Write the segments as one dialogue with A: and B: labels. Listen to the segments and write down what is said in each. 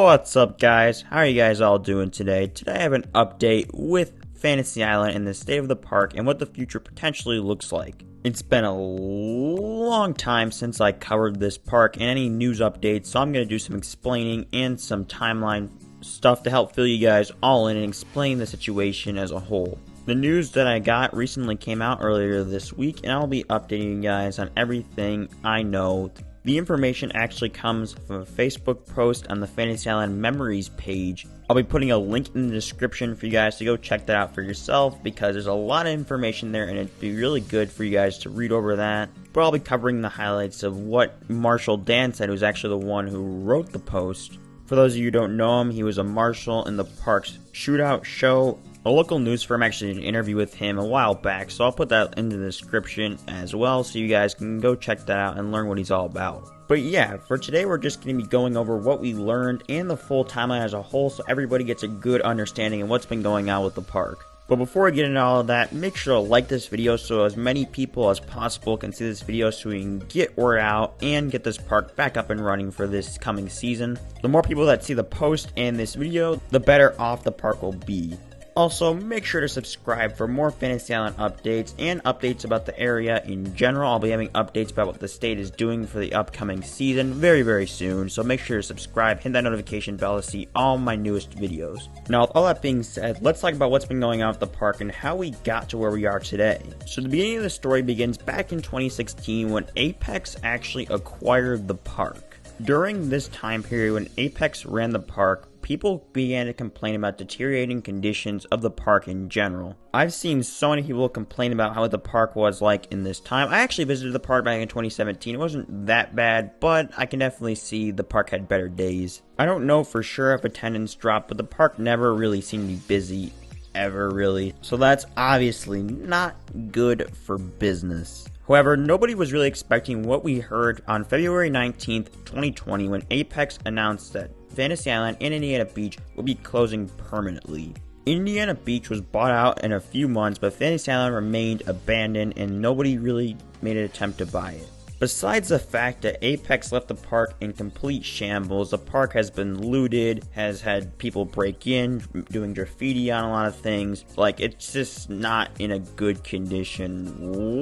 A: What's up, guys? How are you guys all doing today? Today I have an update with Fantasy Island and the state of the park and what the future potentially looks like. It's been a long time since I covered this park and any news updates, so I'm going to do some explaining and some timeline stuff to help fill you guys all in and explain the situation as a whole. The news that I got recently came out earlier this week, and I'll be updating you guys on everything I know. The information actually comes from a Facebook post on the Fantasy Island Memories page. I'll be putting a link in the description for you guys to go check that out for yourself because there's a lot of information there and it'd be really good for you guys to read over that. But I'll be covering the highlights of what Marshall Dan said, who's actually the one who wrote the post. For those of you who don't know him, he was a marshal in the park's shootout show. A local news firm actually did an interview with him a while back, so I'll put that in the description as well so you guys can go check that out and learn what he's all about. But yeah, for today we're just going to be going over what we learned and the full timeline as a whole so everybody gets a good understanding of what's been going on with the park. But before we get into all of that, make sure to like this video so as many people as possible can see this video so we can get word out and get this park back up and running for this coming season. The more people that see the post and this video, the better off the park will be. Also, make sure to subscribe for more Fantasy Island updates and updates about the area in general. I'll be having updates about what the state is doing for the upcoming season very soon, so make sure to subscribe, hit that notification bell to see all my newest videos. Now, with all that being said, let's talk about what's been going on with the park and how we got to where we are today. So the beginning of the story begins back in 2016 when Apex actually acquired the park. During this time period when Apex ran the park, people began to complain about deteriorating conditions of the park in general. I've seen so many people complain about how the park was like in this time. I actually visited the park back in 2017. It wasn't that bad, but I can definitely see the park had better days. I don't know for sure if attendance dropped, but the park never really seemed to be busy, ever really. So that's obviously not good for business. However, nobody was really expecting what we heard on February 19th, 2020 when Apex announced that Fantasy Island and Indiana Beach would be closing permanently. Indiana Beach was bought out in a few months, but Fantasy Island remained abandoned and nobody really made an attempt to buy it. Besides the fact that Apex left the park in complete shambles, the park has been looted, has had people break in, doing graffiti on a lot of things. Like, it's just not in a good condition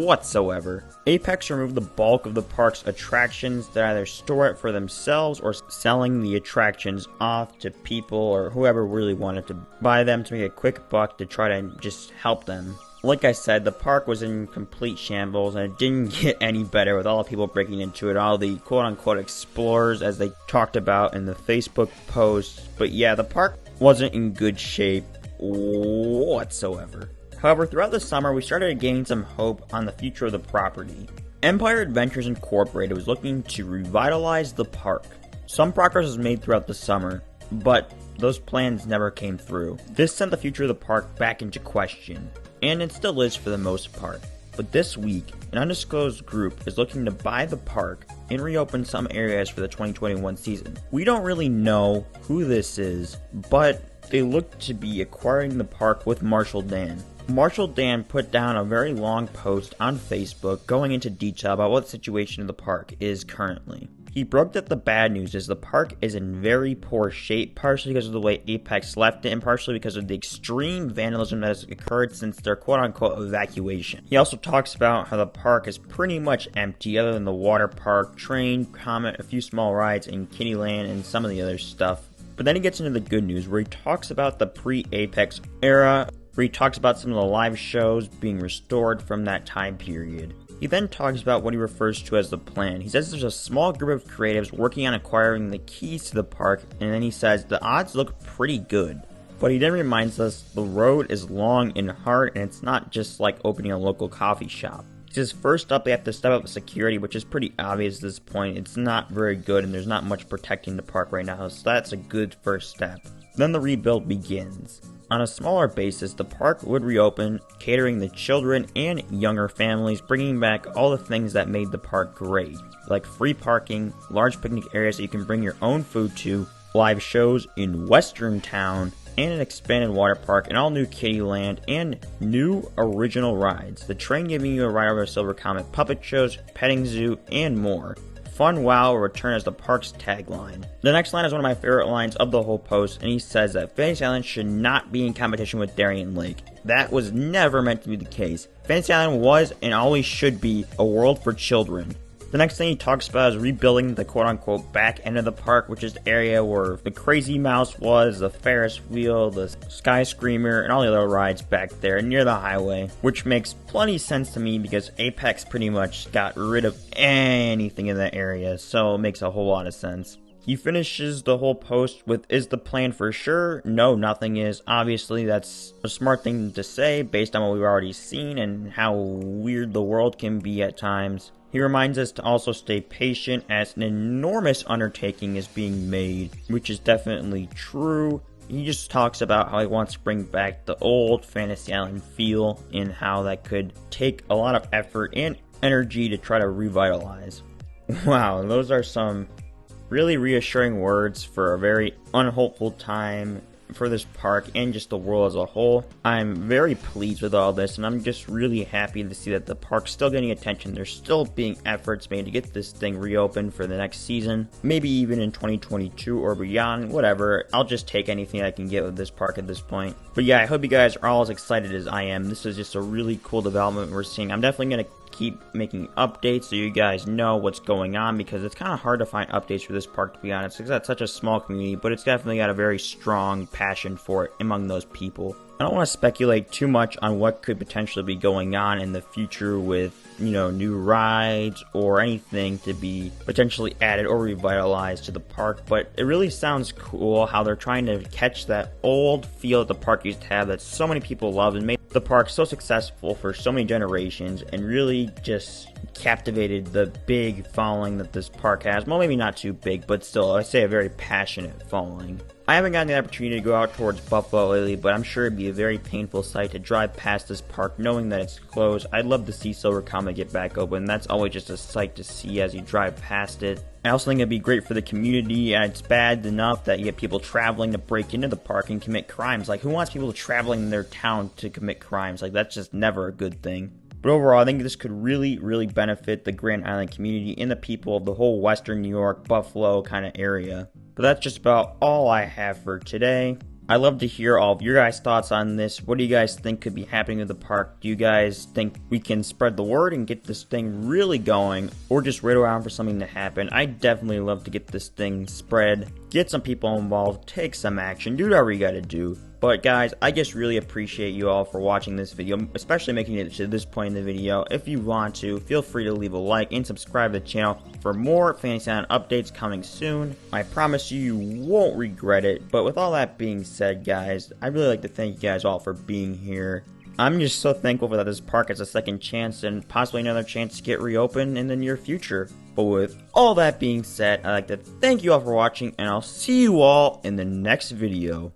A: whatsoever. Apex removed the bulk of the park's attractions to either store it for themselves or selling the attractions off to people or whoever really wanted to buy them to make a quick buck to try to just help them. Like I said, the park was in complete shambles and it didn't get any better with all the people breaking into it, all the quote-unquote explorers as they talked about in the Facebook post. But yeah, the park wasn't in good shape whatsoever. However, throughout the summer, we started gaining some hope on the future of the property. Empire Adventures Incorporated was looking to revitalize the park. Some progress was made throughout the summer, but those plans never came through. This sent the future of the park back into question. And it still is for the most part. But this week, an undisclosed group is looking to buy the park and reopen some areas for the 2021 season. We don't really know who this is, but they look to be acquiring the park with Marshall Dan. Marshall Dan put down a very long post on Facebook going into detail about what the situation of the park is currently. He broke that the bad news is the park is in very poor shape, partially because of the way Apex left it and partially because of the extreme vandalism that has occurred since their quote-unquote evacuation. He also talks about how the park is pretty much empty other than the water park, train, Comet, a few small rides, and Kittyland, and some of the other stuff. But then he gets into the good news where he talks about the pre-Apex era, where he talks about some of the live shows being restored from that time period. He then talks about what he refers to as the plan. He says there's a small group of creatives working on acquiring the keys to the park, and then he says the odds look pretty good. But he then reminds us the road is long and hard, and it's not just like opening a local coffee shop. He says first up they have to step up security, which is pretty obvious at this point. It's not very good, and there's not much protecting the park right now, so that's a good first step. Then the rebuild begins. On a smaller basis, the park would reopen, catering the children and younger families, bringing back all the things that made the park great, like free parking, large picnic areas that you can bring your own food to, live shows in Western Town, and an expanded water park, an all-new Kittyland, and new original rides. The train giving you a ride over Silver Comet puppet shows, petting zoo, and more. "Fun Wow will return" as the park's tagline. The next line is one of my favorite lines of the whole post, and he says that Fantasy Island should not be in competition with Darien Lake. That was never meant to be the case. Fantasy Island was and always should be a world for children. The next thing he talks about is rebuilding the quote-unquote back end of the park, which is the area where the Crazy Mouse was, the Ferris wheel, the Sky Screamer, and all the other rides back there near the highway, which makes plenty sense to me because Apex pretty much got rid of anything in that area, so it makes a whole lot of sense. He finishes the whole post with, "Is the plan for sure? No, nothing is." Obviously, that's a smart thing to say based on what we've already seen and how weird the world can be at times. He reminds us to also stay patient as an enormous undertaking is being made, which is definitely true. He just talks about how he wants to bring back the old Fantasy Island feel and how that could take a lot of effort and energy to try to revitalize. Wow, those are some really reassuring words for a very unhopeful time for this park and just the world as a whole. I'm very pleased with all this, and I'm just really happy to see that the park's still getting attention. There's still being efforts made to get this thing reopened for the next season, maybe even in 2022 or beyond, whatever. I'll just take anything I can get with this park at this point. But yeah, I hope you guys are all as excited as I am. This is just a really cool development we're seeing. I'm definitely going to keep making updates so you guys know what's going on, because it's kind of hard to find updates for this park, to be honest, because it's such a small community, but it's definitely got a very strong passion for it among those people. I don't want to speculate too much on what could potentially be going on in the future with, new rides or anything to be potentially added or revitalized to the park, but it really sounds cool how they're trying to catch that old feel that the park used to have that so many people love and made the park so successful for so many generations and really just captivated the big following that this park has. Well, maybe not too big, but still, I say a very passionate following. I haven't gotten the opportunity to go out towards Buffalo lately, but I'm sure it'd be a very painful sight to drive past this park knowing that it's closed. I'd love to see Silver Comet get back open. That's always just a sight to see as you drive past it. I also think it'd be great for the community, and it's bad enough that you get people traveling to break into the park and commit crimes. Like, who wants people traveling in their town to commit crimes? Like, that's just never a good thing. But overall, I think this could really, really benefit the Grand Island community and the people of the whole Western New York, Buffalo kind of area. But that's just about all I have for today. I'd love to hear all of your guys' thoughts on this. What do you guys think could be happening with the park? Do you guys think we can spread the word and get this thing really going, or just wait around for something to happen? I'd definitely love to get this thing spread, get some people involved, take some action, do whatever you gotta do. But guys, I just really appreciate you all for watching this video, especially making it to this point in the video. If you want to, feel free to leave a like and subscribe to the channel for more Fantasy Island updates coming soon. I promise you won't regret it. But with all that being said, guys, I'd really like to thank you guys all for being here. I'm just so thankful that this park has a second chance and possibly another chance to get reopened in the near future. But with all that being said, I'd like to thank you all for watching, and I'll see you all in the next video.